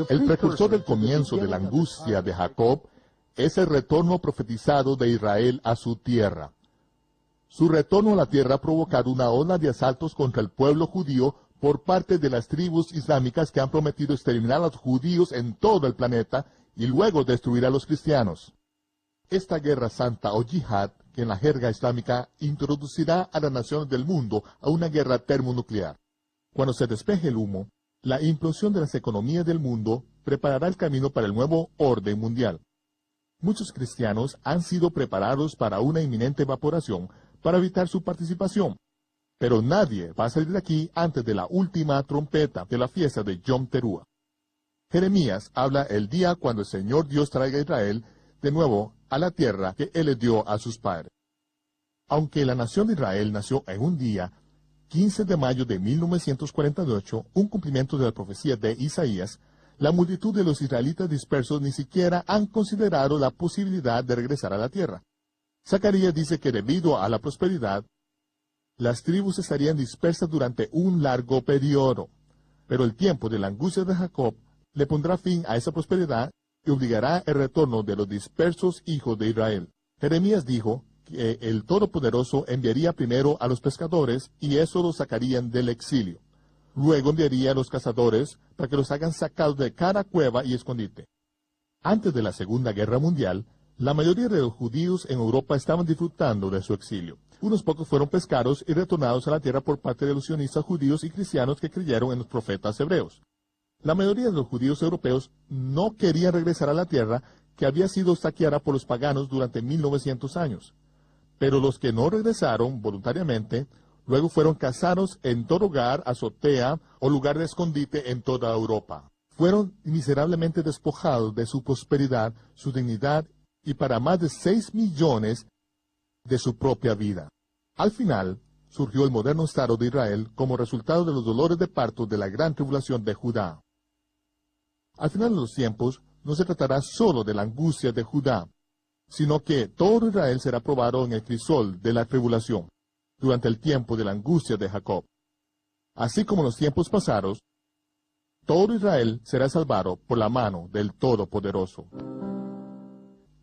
El precursor del comienzo de la angustia de Jacob es el retorno profetizado de Israel a su tierra. Su retorno a la tierra ha provocado una ola de asaltos contra el pueblo judío por parte de las tribus islámicas que han prometido exterminar a los judíos en todo el planeta y luego destruir a los cristianos. Esta guerra santa o yihad, que en la jerga islámica introducirá a las naciones del mundo a una guerra termonuclear. Cuando se despeje el humo, la implosión de las economías del mundo preparará el camino para el nuevo orden mundial. Muchos cristianos han sido preparados para una inminente evaporación para evitar su participación. Pero nadie va a salir de aquí antes de la última trompeta de la fiesta de Yom Teruah. Jeremías habla el día cuando el Señor Dios traiga a Israel de nuevo a la tierra que Él le dio a sus padres. Aunque la nación de Israel nació en un día, 15 de mayo de 1948, un cumplimiento de la profecía de Isaías, la multitud de los israelitas dispersos ni siquiera han considerado la posibilidad de regresar a la tierra. Zacarías dice que debido a la prosperidad, las tribus estarían dispersas durante un largo periodo. Pero el tiempo de la angustia de Jacob le pondrá fin a esa prosperidad y obligará el retorno de los dispersos hijos de Israel. Jeremías dijo que el Todopoderoso enviaría primero a los pescadores y eso los sacarían del exilio. Luego enviaría a los cazadores para que los hagan sacados de cada cueva y escondite. Antes de la Segunda Guerra Mundial, la mayoría de los judíos en Europa estaban disfrutando de su exilio. Unos pocos fueron pescados y retornados a la tierra por parte de los sionistas judíos y cristianos que creyeron en los profetas hebreos. La mayoría de los judíos europeos no querían regresar a la tierra que había sido saqueada por los paganos durante 1900 años. Pero los que no regresaron voluntariamente, luego fueron cazados en todo hogar, azotea o lugar de escondite en toda Europa. Fueron miserablemente despojados de su prosperidad, su dignidad y para más de 6 millones de su propia vida. Al final, surgió el moderno Estado de Israel como resultado de los dolores de parto de la gran tribulación de Judá. Al final de los tiempos, no se tratará solo de la angustia de Judá, sino que todo Israel será probado en el crisol de la tribulación, durante el tiempo de la angustia de Jacob. Así como en los tiempos pasados, todo Israel será salvado por la mano del Todopoderoso.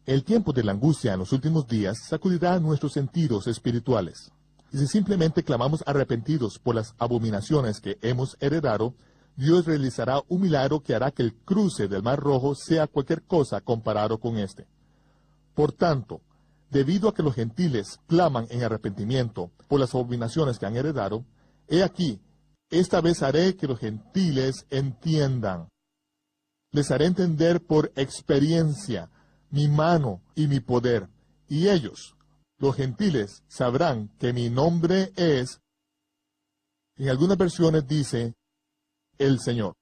El tiempo de la angustia en los últimos días sacudirá nuestros sentidos espirituales. Y si simplemente clamamos arrepentidos por las abominaciones que hemos heredado, Dios realizará un milagro que hará que el cruce del Mar Rojo sea cualquier cosa comparado con este. Por tanto, debido a que los gentiles claman en arrepentimiento por las abominaciones que han heredado, he aquí, esta vez haré que los gentiles entiendan. Les haré entender por experiencia mi mano y mi poder, y ellos, los gentiles, sabrán que mi nombre es, en algunas versiones dice, el Señor.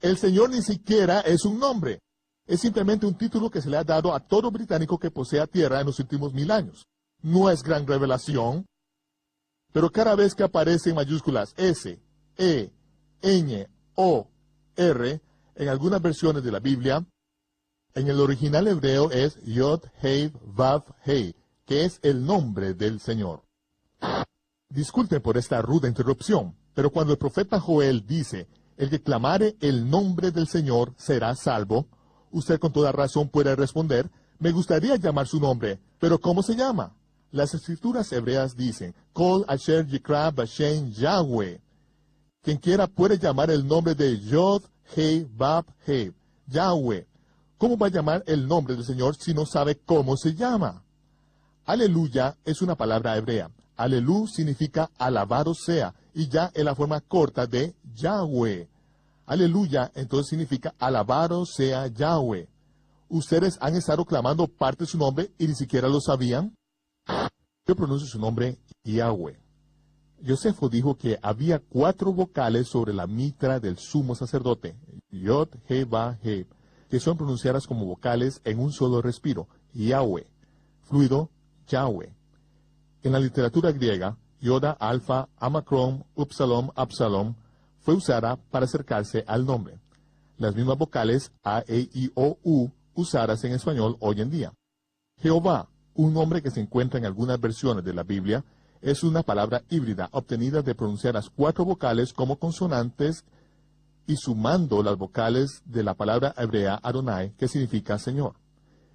El Señor ni siquiera es un nombre. Es simplemente un título que se le ha dado a todo británico que posea tierra en los últimos 1000 años. No es gran revelación, pero cada vez que aparece en mayúsculas S, E, Ñ, O, R, en algunas versiones de la Biblia, en el original hebreo es Yod, Hei, Vav, Hei, que es el nombre del Señor. Disculpen por esta ruda interrupción, pero cuando el profeta Joel dice, el que clamare el nombre del Señor será salvo, usted con toda razón puede responder, me gustaría llamar su nombre, pero ¿cómo se llama? Las escrituras hebreas dicen, Kol Asher Yikra Bashem Yahweh. Quien quiera puede llamar el nombre de Yod, Hei, Vav, Hei, Yahweh. ¿Cómo va a llamar el nombre del Señor si no sabe cómo se llama? Aleluya es una palabra hebrea. Alelú significa alabado sea, y ya es la forma corta de Yahweh. Aleluya entonces significa alabado sea Yahweh. ¿Ustedes han estado clamando parte de su nombre y ni siquiera lo sabían? Yo pronuncio su nombre Yahweh. Josefo dijo que había 4 vocales sobre la mitra del sumo sacerdote, Yod, He, Va, He, que son pronunciadas como vocales en un solo respiro, Yahweh, fluido Yahweh. En la literatura griega, Yoda, Alfa, Amacron, Upsalom, Absalom, fue usada para acercarse al nombre. Las mismas vocales A, E, I, O, U, usadas en español hoy en día. Jehová, un nombre que se encuentra en algunas versiones de la Biblia, es una palabra híbrida obtenida de pronunciar las 4 vocales como consonantes y sumando las vocales de la palabra hebrea Adonai, que significa Señor.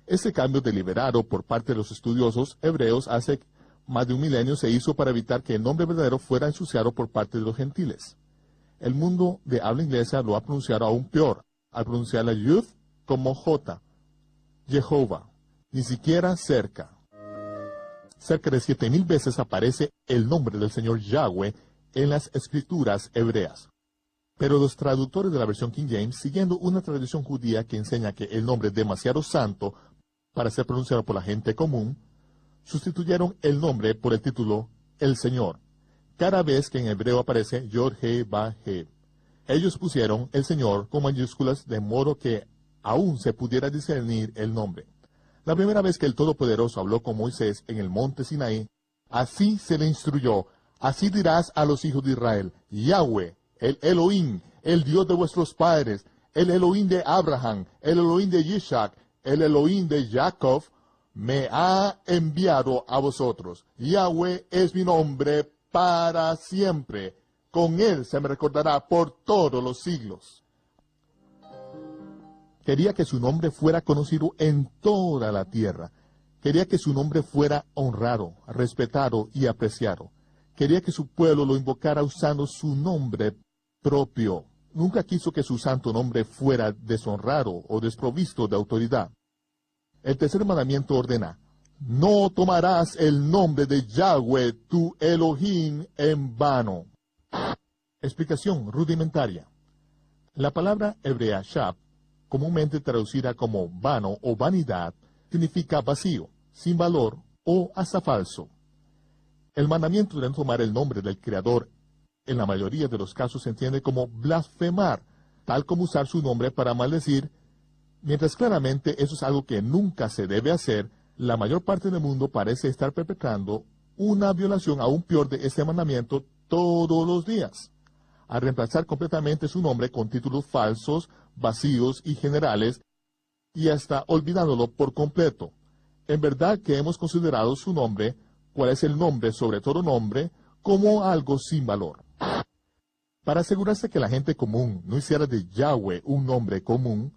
Ese cambio deliberado por parte de los estudiosos hebreos hace más de un milenio se hizo para evitar que el nombre verdadero fuera ensuciado por parte de los gentiles. El mundo de habla inglesa lo ha pronunciado aún peor, al pronunciar la Yud como J, Jehová, ni siquiera cerca. Cerca de 7,000 veces aparece el nombre del Señor Yahweh en las escrituras hebreas. Pero los traductores de la versión King James, siguiendo una tradición judía que enseña que el nombre es demasiado santo para ser pronunciado por la gente común, sustituyeron el nombre por el título El Señor, cada vez que en hebreo aparece Yod-He-Va-He. Ellos pusieron el Señor con mayúsculas de modo que aún se pudiera discernir el nombre. La primera vez que el Todopoderoso habló con Moisés en el monte Sinaí, así se le instruyó: así dirás a los hijos de Israel, Yahweh, el Elohim, el Dios de vuestros padres, el Elohim de Abraham, el Elohim de Isaac, el Elohim de Jacob, me ha enviado a vosotros. Yahweh es mi nombre para siempre. Con él se me recordará por todos los siglos. Quería que su nombre fuera conocido en toda la tierra. Quería que su nombre fuera honrado, respetado y apreciado. Quería que su pueblo lo invocara usando su nombre propio. Nunca quiso que su santo nombre fuera deshonrado o desprovisto de autoridad. El tercer mandamiento ordena: no tomarás el nombre de Yahweh tu Elohim en vano. Explicación rudimentaria. La palabra hebrea shab, comúnmente traducida como vano o vanidad, significa vacío, sin valor o hasta falso. El mandamiento de no tomar el nombre del Creador en la mayoría de los casos se entiende como blasfemar, tal como usar su nombre para maldecir. Mientras claramente eso es algo que nunca se debe hacer, la mayor parte del mundo parece estar perpetrando una violación aún peor de este mandamiento todos los días, al reemplazar completamente su nombre con títulos falsos, vacíos y generales, y hasta olvidándolo por completo. En verdad que hemos considerado su nombre, cuál es el nombre sobre todo nombre, como algo sin valor. Para asegurarse que la gente común no hiciera de Yahweh un nombre común,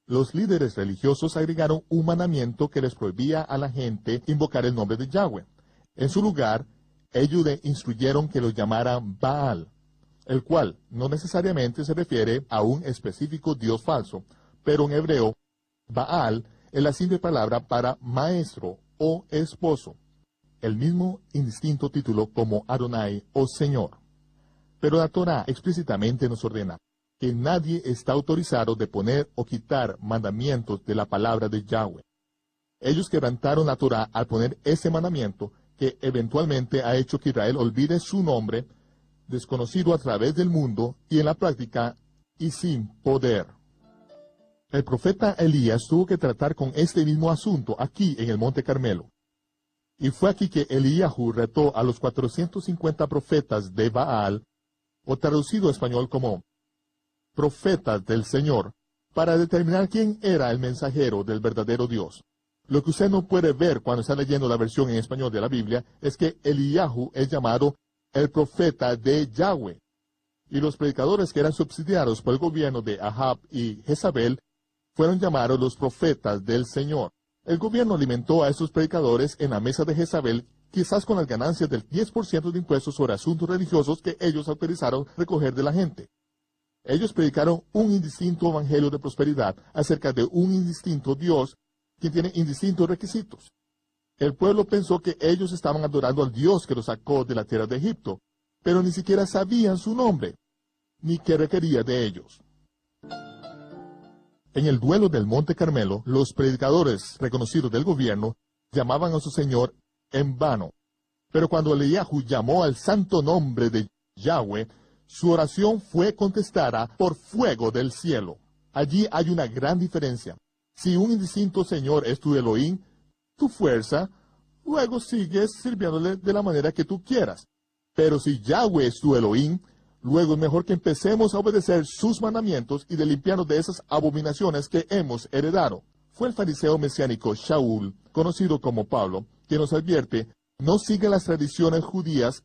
los líderes religiosos agregaron un mandamiento que les prohibía a la gente invocar el nombre de Yahweh. En su lugar, ellos le instruyeron que lo llamaran Baal, el cual no necesariamente se refiere a un específico dios falso, pero en hebreo, Baal es la simple palabra para maestro o esposo, el mismo indistinto título como Adonai o Señor. Pero la Torá explícitamente nos ordena que nadie está autorizado de poner o quitar mandamientos de la palabra de Yahweh. Ellos quebrantaron la Torá al poner ese mandamiento que eventualmente ha hecho que Israel olvide su nombre, desconocido a través del mundo y en la práctica y sin poder. El profeta Elías tuvo que tratar con este mismo asunto aquí en el Monte Carmelo. Y fue aquí que Eliyahu retó a los 450 profetas de Baal, o traducido a español como profetas del Señor, para determinar quién era el mensajero del verdadero Dios. Lo que usted no puede ver cuando está leyendo la versión en español de la Biblia es que Eliyahu es llamado el profeta de Yahweh. Y los predicadores que eran subsidiados por el gobierno de Ahab y Jezabel fueron llamados los profetas del Señor. El gobierno alimentó a esos predicadores en la mesa de Jezabel, quizás con las ganancias del 10% de impuestos sobre asuntos religiosos que ellos autorizaron recoger de la gente. Ellos predicaron un indistinto evangelio de prosperidad acerca de un indistinto Dios que tiene indistintos requisitos. El pueblo pensó que ellos estaban adorando al Dios que los sacó de la tierra de Egipto, pero ni siquiera sabían su nombre, ni qué requería de ellos. En el duelo del Monte Carmelo, los predicadores reconocidos del gobierno llamaban a su Señor en vano. Pero cuando Eliyahu llamó al santo nombre de Yahweh, su oración fue contestada por fuego del cielo. Allí hay una gran diferencia. Si un indistinto Señor es tu Elohim, tu fuerza, luego sigues sirviéndole de la manera que tú quieras. Pero si Yahweh es tu Elohim, luego es mejor que empecemos a obedecer sus mandamientos y de limpiarnos de esas abominaciones que hemos heredado. Fue el fariseo mesiánico Shaul, conocido como Pablo, que nos advierte: no siga las tradiciones judías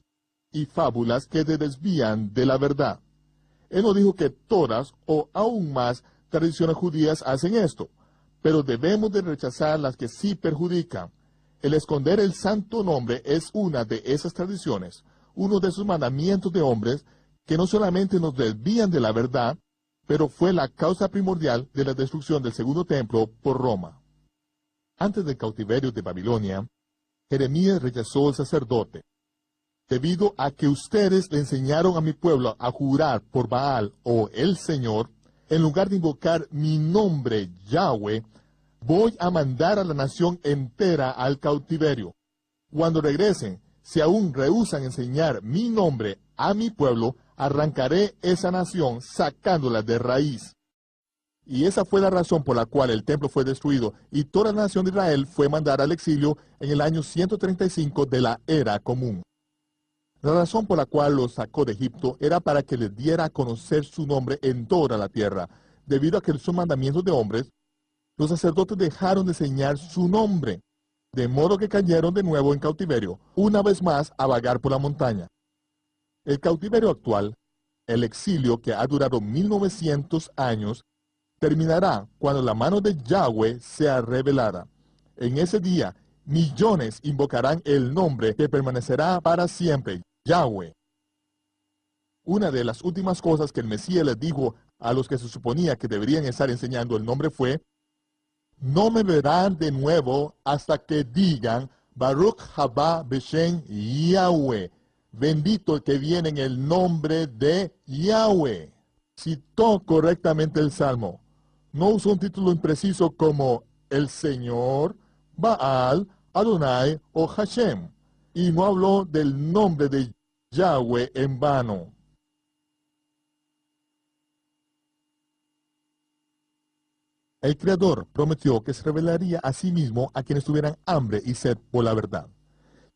y fábulas que te desvían de la verdad. Él no dijo que todas o aún más tradiciones judías hacen esto, pero debemos de rechazar las que sí perjudican. El esconder el santo nombre es una de esas tradiciones, uno de esos mandamientos de hombres que no solamente nos desvían de la verdad, pero fue la causa primordial de la destrucción del segundo templo por Roma. Antes del cautiverio de Babilonia, Jeremías rechazó al sacerdote. Debido a que ustedes le enseñaron a mi pueblo a jurar por Baal o el Señor, en lugar de invocar mi nombre, Yahweh, voy a mandar a la nación entera al cautiverio. Cuando regresen, si aún rehúsan enseñar mi nombre a mi pueblo, arrancaré esa nación sacándola de raíz. Y esa fue la razón por la cual el templo fue destruido y toda la nación de Israel fue mandada al exilio en el año 135 de la era común. La razón por la cual los sacó de Egipto era para que les diera a conocer su nombre en toda la tierra. Debido a que son mandamientos de hombres, los sacerdotes dejaron de enseñar su nombre, de modo que cayeron de nuevo en cautiverio, una vez más a vagar por la montaña. El cautiverio actual, el exilio que ha durado 1900 años, terminará cuando la mano de Yahweh sea revelada. En ese día, millones invocarán el nombre que permanecerá para siempre, Yahweh. Una de las últimas cosas que el Mesías les dijo a los que se suponía que deberían estar enseñando el nombre fue: no me verán de nuevo hasta que digan Baruch haba Beshem Yahweh. Bendito el que viene en el nombre de Yahweh. Citó correctamente el Salmo. No usó un título impreciso como el Señor, Baal, Adonai o Hashem. Y no habló del nombre de Yahweh en vano. El Creador prometió que se revelaría a sí mismo a quienes tuvieran hambre y sed por la verdad,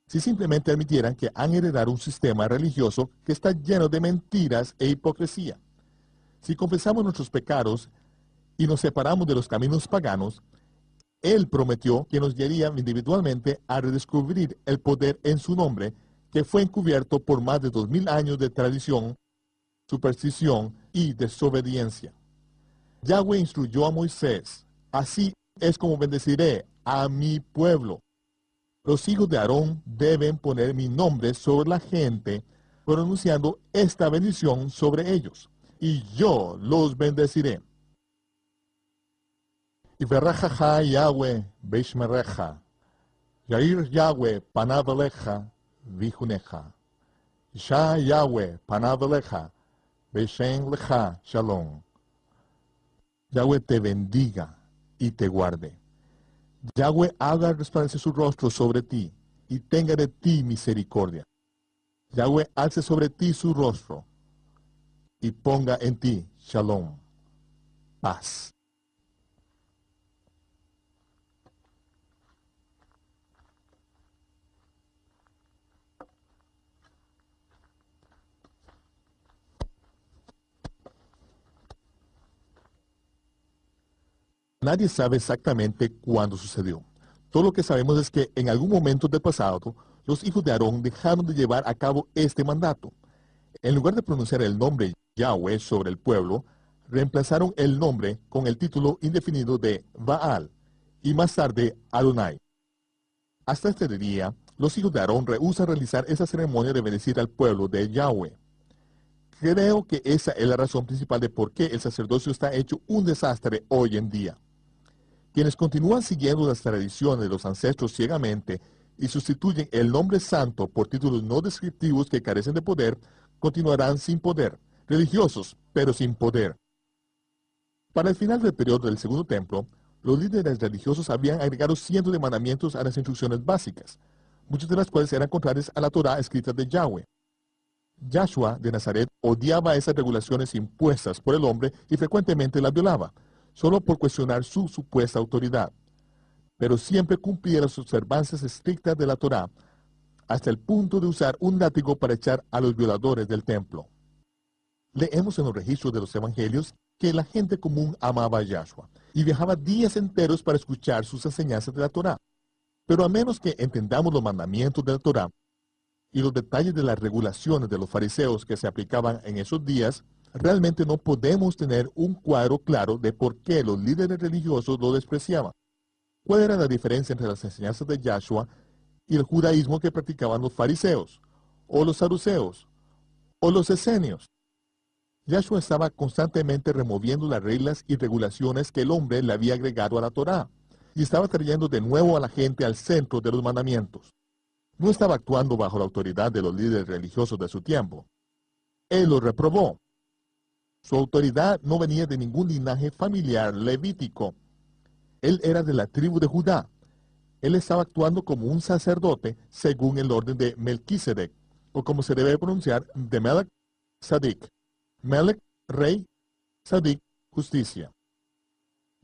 si simplemente admitieran que han heredado un sistema religioso que está lleno de mentiras e hipocresía. Si confesamos nuestros pecados y nos separamos de los caminos paganos, Él prometió que nos guiaría individualmente a redescubrir el poder en su nombre, que fue encubierto por más de 2000 años de tradición, superstición y desobediencia. Yahweh instruyó a Moisés: así es como bendeciré a mi pueblo. Los hijos de Aarón deben poner mi nombre sobre la gente, pronunciando esta bendición sobre ellos, y yo los bendeciré. Y verrajaja Yahweh beishmereja, Yair Yahweh panav eleja vijuneja, Isha Yahweh panav eleja, Beshen leja shalom. Yahweh te bendiga y te guarde. Yahweh haga resplandecer su rostro sobre ti y tenga de ti misericordia. Yahweh alce sobre ti su rostro y ponga en ti shalom, paz. Nadie sabe exactamente cuándo sucedió. Todo lo que sabemos es que en algún momento del pasado, los hijos de Aarón dejaron de llevar a cabo este mandato. En lugar de pronunciar el nombre Yahweh sobre el pueblo, reemplazaron el nombre con el título indefinido de Baal y más tarde Adonai. Hasta este día, los hijos de Aarón rehúsan realizar esa ceremonia de bendecir al pueblo de Yahweh. Creo que esa es la razón principal de por qué el sacerdocio está hecho un desastre hoy en día. Quienes continúan siguiendo las tradiciones de los ancestros ciegamente y sustituyen el nombre santo por títulos no descriptivos que carecen de poder, continuarán sin poder, religiosos, pero sin poder. Para el final del periodo del Segundo Templo, los líderes religiosos habían agregado cientos de mandamientos a las instrucciones básicas, muchas de las cuales eran contrarias a la Torá escrita de Yahweh. Yahshua de Nazaret odiaba esas regulaciones impuestas por el hombre y frecuentemente las violaba, solo por cuestionar su supuesta autoridad. Pero siempre cumplía las observancias estrictas de la Torá, hasta el punto de usar un látigo para echar a los violadores del templo. Leemos en los registros de los evangelios que la gente común amaba a Yahshua y viajaba días enteros para escuchar sus enseñanzas de la Torá. Pero a menos que entendamos los mandamientos de la Torá y los detalles de las regulaciones de los fariseos que se aplicaban en esos días, realmente no podemos tener un cuadro claro de por qué los líderes religiosos lo despreciaban. ¿Cuál era la diferencia entre las enseñanzas de Yahshua y el judaísmo que practicaban los fariseos, o los saduceos, o los esenios? Yahshua estaba constantemente removiendo las reglas y regulaciones que el hombre le había agregado a la Torá, y estaba trayendo de nuevo a la gente al centro de los mandamientos. No estaba actuando bajo la autoridad de los líderes religiosos de su tiempo. Él los reprobó. Su autoridad no venía de ningún linaje familiar levítico. Él era de la tribu de Judá. Él estaba actuando como un sacerdote según el orden de Melquisedec, o como se debe pronunciar, de Melech Sadik. Melech, rey; Sadik, justicia.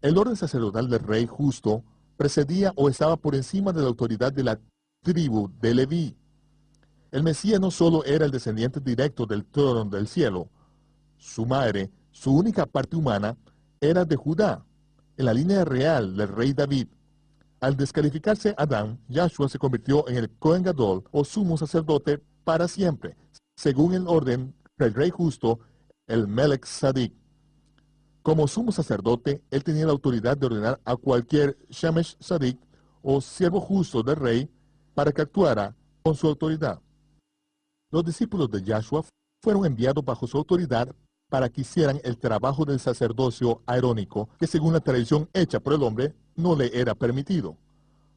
El orden sacerdotal del rey justo precedía o estaba por encima de la autoridad de la tribu de Leví. El Mesías no solo era el descendiente directo del trono del cielo, su madre, su única parte humana, era de Judá, en la línea real del rey David. Al descalificarse Adán, Yahshua se convirtió en el Cohen Gadol, o sumo sacerdote, para siempre, según el orden del rey justo, el Melech Sadik. Como sumo sacerdote, él tenía la autoridad de ordenar a cualquier Shemesh Sadik, o siervo justo del rey, para que actuara con su autoridad. Los discípulos de Yahshua fueron enviados bajo su autoridad para que hicieran el trabajo del sacerdocio arónico, que según la tradición hecha por el hombre, no le era permitido.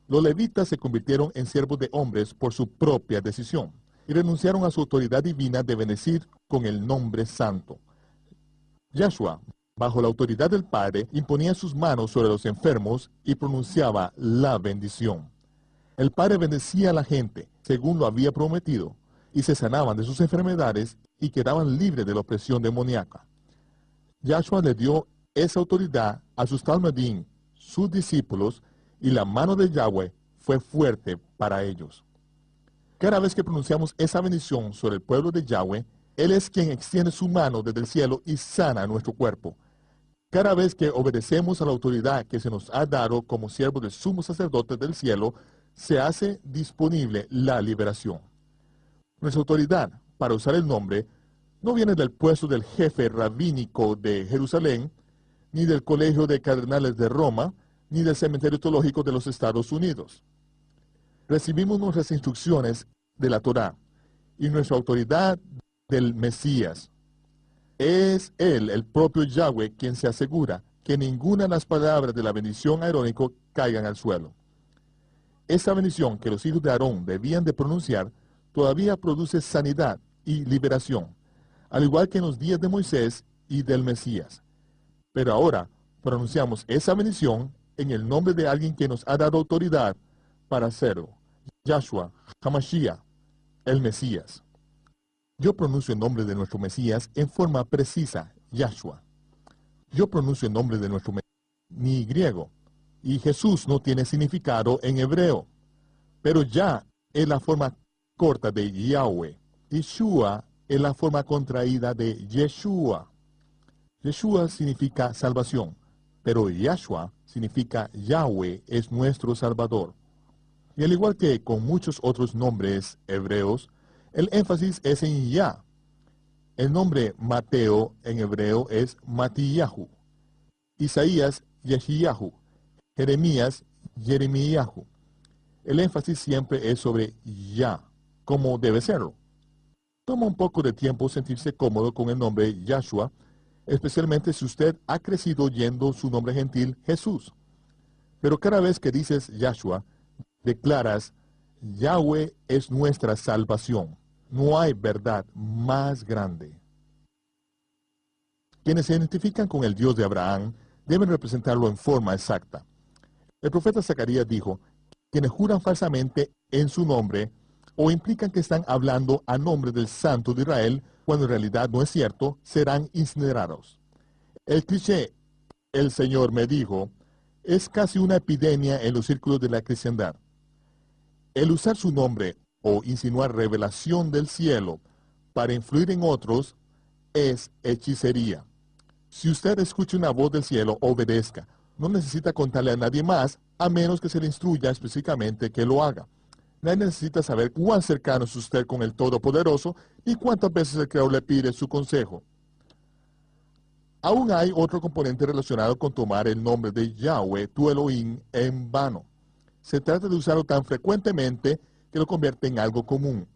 Los levitas se convirtieron en siervos de hombres por su propia decisión, y renunciaron a su autoridad divina de bendecir con el nombre santo. Yahshua, bajo la autoridad del Padre, imponía sus manos sobre los enfermos y pronunciaba la bendición. El Padre bendecía a la gente, según lo había prometido, y se sanaban de sus enfermedades y quedaban libres de la opresión demoníaca. Yahshua le dio esa autoridad a sus talmidim, sus discípulos, y la mano de Yahweh fue fuerte para ellos. Cada vez que pronunciamos esa bendición sobre el pueblo de Yahweh, Él es quien extiende su mano desde el cielo y sana nuestro cuerpo. Cada vez que obedecemos a la autoridad que se nos ha dado como siervos del sumo sacerdote del cielo, se hace disponible la liberación. Nuestra autoridad para usar el nombre no viene del puesto del jefe rabínico de Jerusalén, ni del colegio de cardenales de Roma, ni del cementerio teológico de los Estados Unidos. Recibimos nuestras instrucciones de la Torá y nuestra autoridad del Mesías. Es Él, el propio Yahweh, quien se asegura que ninguna de las palabras de la bendición arónico caigan al suelo. Esa bendición que los hijos de Aarón debían de pronunciar todavía produce sanidad y liberación, al igual que en los días de Moisés y del Mesías. Pero ahora pronunciamos esa bendición en el nombre de alguien que nos ha dado autoridad para hacerlo, Yahshua HaMashiach, el Mesías. Yo pronuncio el nombre de nuestro Mesías en forma precisa, Yahshua. Yo pronuncio el nombre de nuestro Mesías, ni griego, y Jesús no tiene significado en hebreo, pero ya es la forma corta de Yahweh. Yeshua es la forma contraída de Yeshua. Yeshua significa salvación, pero Yahshua significa Yahweh es nuestro Salvador. Y al igual que con muchos otros nombres hebreos, el énfasis es en Yah. El nombre Mateo en hebreo es Matíyahu, Isaías Yeshiyahu, Jeremías Jeremiyahu. El énfasis siempre es sobre Yah, como debe serlo. Toma un poco de tiempo sentirse cómodo con el nombre Yahshua, especialmente si usted ha crecido oyendo su nombre gentil Jesús. Pero cada vez que dices Yahshua, declaras, Yahweh es nuestra salvación. No hay verdad más grande. Quienes se identifican con el Dios de Abraham deben representarlo en forma exacta. El profeta Zacarías dijo, quienes juran falsamente en su nombre o implican que están hablando a nombre del Santo de Israel, cuando en realidad no es cierto, serán incinerados. El cliché, el Señor me dijo, es casi una epidemia en los círculos de la cristiandad. El usar su nombre o insinuar revelación del cielo para influir en otros es hechicería. Si usted escucha una voz del cielo, obedezca. No necesita contarle a nadie más, a menos que se le instruya específicamente que lo haga. Nadie necesita saber cuán cercano es usted con el Todopoderoso y cuántas veces el Creador le pide su consejo. Aún hay otro componente relacionado con tomar el nombre de Yahweh, tu Elohim, en vano. Se trata de usarlo tan frecuentemente que lo convierte en algo común.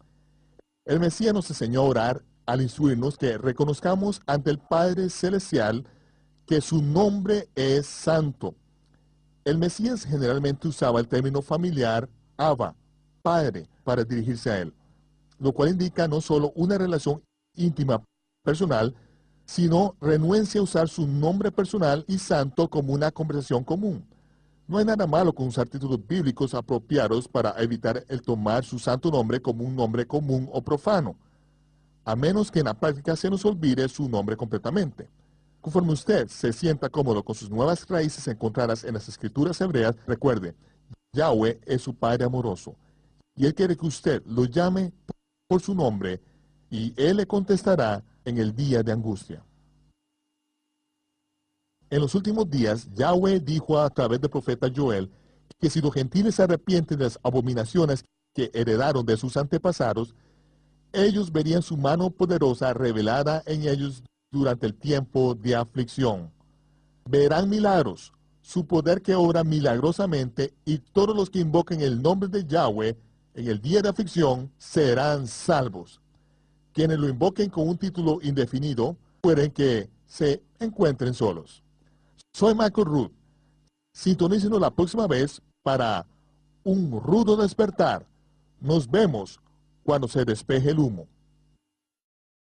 El Mesías nos enseñó a orar al instruirnos que reconozcamos ante el Padre Celestial que su nombre es santo. El Mesías generalmente usaba el término familiar Abba, Padre, para dirigirse a él, lo cual indica no solo una relación íntima personal, sino renuencia a usar su nombre personal y santo como una conversación común. No hay nada malo con usar títulos bíblicos apropiados para evitar el tomar su santo nombre como un nombre común o profano, a menos que en la práctica se nos olvide su nombre completamente. Conforme usted se sienta cómodo con sus nuevas raíces encontradas en las escrituras hebreas, recuerde, Yahweh es su Padre amoroso, y Él quiere que usted lo llame por su nombre, y Él le contestará en el día de angustia. En los últimos días, Yahweh dijo a través del profeta Joel que si los gentiles se arrepienten de las abominaciones que heredaron de sus antepasados, ellos verían su mano poderosa revelada en ellos durante el tiempo de aflicción. Verán milagros, su poder que obra milagrosamente, y todos los que invoquen el nombre de Yahweh en el día de aflicción serán salvos. Quienes lo invoquen con un título indefinido pueden que se encuentren solos. Soy Michael Root. Sintonícenos la próxima vez para un rudo despertar. Nos vemos cuando se despeje el humo.